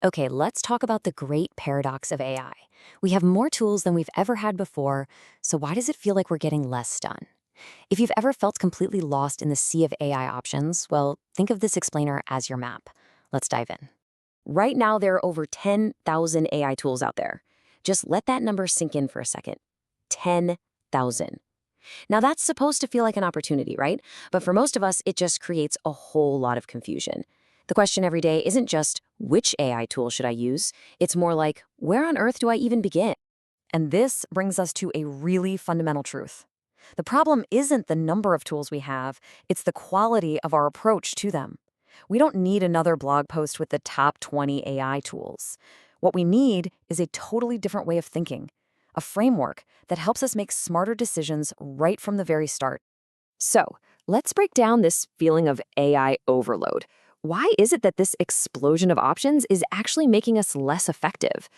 Okay, let's talk about the great paradox of AI. We have more tools than we've ever had before, so why does it feel like we're getting less done? If you've ever felt completely lost in the sea of AI options, well, think of this explainer as your map. Let's dive in. Right now, there are over 10,000 AI tools out there. Just let that number sink in for a second. 10,000. Now, that's supposed to feel like an opportunity, right? But for most of us, it just creates a whole lot of confusion. The question every day isn't just, which AI tool should I use? It's more like, where on earth do I even begin? And this brings us to a really fundamental truth. The problem isn't the number of tools we have, it's the quality of our approach to them. We don't need another blog post with the top 20 AI tools. What we need is a totally different way of thinking, a framework that helps us make smarter decisions right from the very start. So, let's break down this feeling of AI overload. Why is it that this explosion of options is actually making us less effective?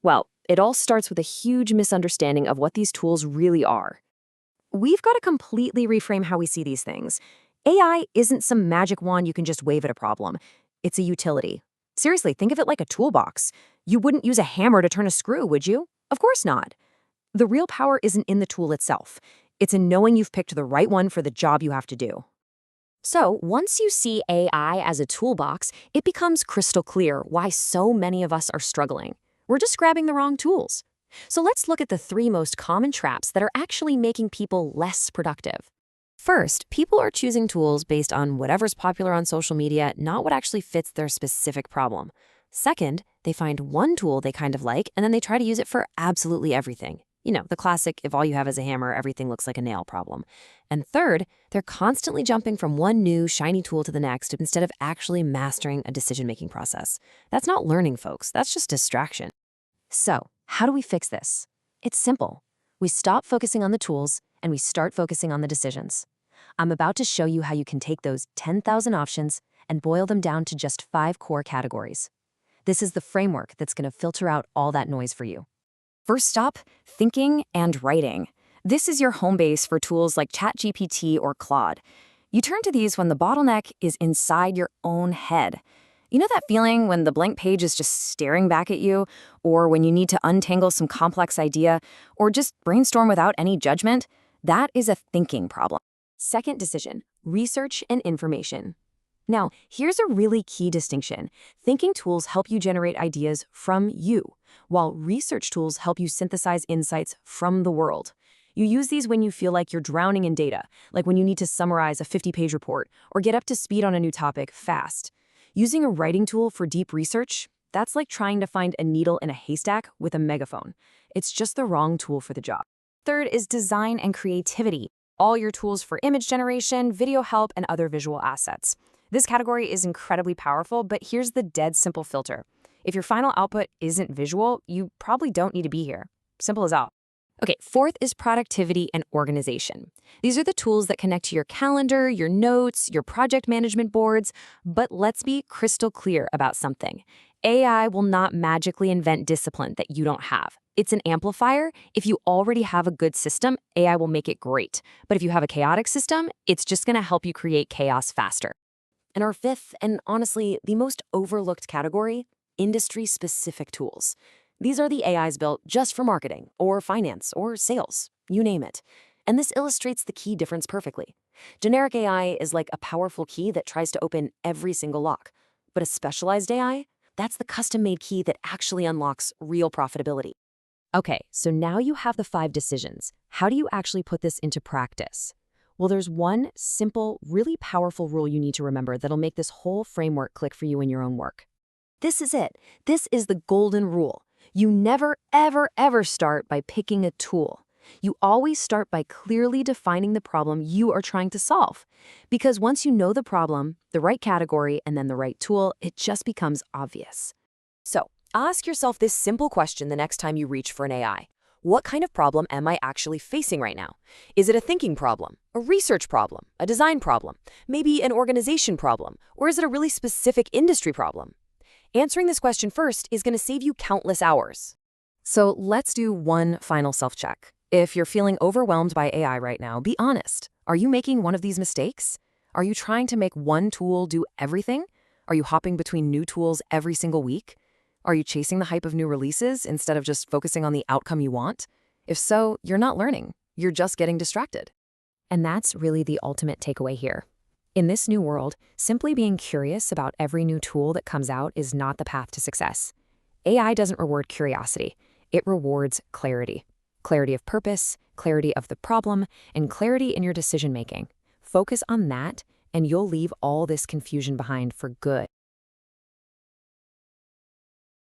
Well, it all starts with a huge misunderstanding of what these tools really are. We've got to completely reframe how we see these things. AI isn't some magic wand you can just wave at a problem. It's a utility. Seriously, think of it like a toolbox. You wouldn't use a hammer to turn a screw, would you? Of course not. The real power isn't in the tool itself. It's in knowing you've picked the right one for the job you have to do. So, once you see AI as a toolbox, it becomes crystal clear why so many of us are struggling. We're just grabbing the wrong tools. So let's look at the three most common traps that are actually making people less productive. First, people are choosing tools based on whatever's popular on social media, not what actually fits their specific problem. Second, they find one tool they kind of like, and then they try to use it for absolutely everything. You know, the classic, if all you have is a hammer, everything looks like a nail problem. And third, they're constantly jumping from one new, shiny tool to the next instead of actually mastering a decision-making process. That's not learning, folks. That's just distraction. So, how do we fix this? It's simple. We stop focusing on the tools and we start focusing on the decisions. I'm about to show you how you can take those 10,000 options and boil them down to just 5 core categories. This is the framework that's going to filter out all that noise for you. First stop, thinking and writing. This is your home base for tools like ChatGPT or Claude. You turn to these when the bottleneck is inside your own head. You know that feeling when the blank page is just staring back at you, or when you need to untangle some complex idea, or just brainstorm without any judgment? That is a thinking problem. Second decision, research and information. Now, here's a really key distinction. Thinking tools help you generate ideas from you, while research tools help you synthesize insights from the world. You use these when you feel like you're drowning in data, like when you need to summarize a 50-page report or get up to speed on a new topic fast. Using a writing tool for deep research, that's like trying to find a needle in a haystack with a megaphone. It's just the wrong tool for the job. Third is design and creativity. All your tools for image generation, video help, and other visual assets. This category is incredibly powerful, but here's the dead simple filter. If your final output isn't visual, you probably don't need to be here. Simple as that. Okay, fourth is productivity and organization. These are the tools that connect to your calendar, your notes, your project management boards, but let's be crystal clear about something. AI will not magically invent discipline that you don't have. It's an amplifier. If you already have a good system, AI will make it great. But if you have a chaotic system, it's just going to help you create chaos faster. And our fifth, and honestly, the most overlooked category, industry-specific tools. These are the AIs built just for marketing, or finance, or sales, you name it. And this illustrates the key difference perfectly. Generic AI is like a powerful key that tries to open every single lock. But a specialized AI, that's the custom-made key that actually unlocks real profitability. Okay, so now you have the 5 decisions. How do you actually put this into practice? Well, there's one simple, really powerful rule you need to remember that'll make this whole framework click for you in your own work. This is it. This is the golden rule. You never, ever, ever start by picking a tool. You always start by clearly defining the problem you are trying to solve. Because once you know the problem, the right category, and then the right tool, it just becomes obvious. So, ask yourself this simple question the next time you reach for an AI. What kind of problem am I actually facing right now? Is it a thinking problem, a research problem, a design problem, maybe an organization problem, or is it a really specific industry problem? Answering this question first is going to save you countless hours. So let's do one final self-check. If you're feeling overwhelmed by AI right now, be honest. Are you making one of these mistakes? Are you trying to make one tool do everything? Are you hopping between new tools every single week? Are you chasing the hype of new releases instead of just focusing on the outcome you want? If so, you're not learning. You're just getting distracted. And that's really the ultimate takeaway here. In this new world, simply being curious about every new tool that comes out is not the path to success. AI doesn't reward curiosity. It rewards clarity. Clarity of purpose, clarity of the problem, and clarity in your decision-making. Focus on that, and you'll leave all this confusion behind for good.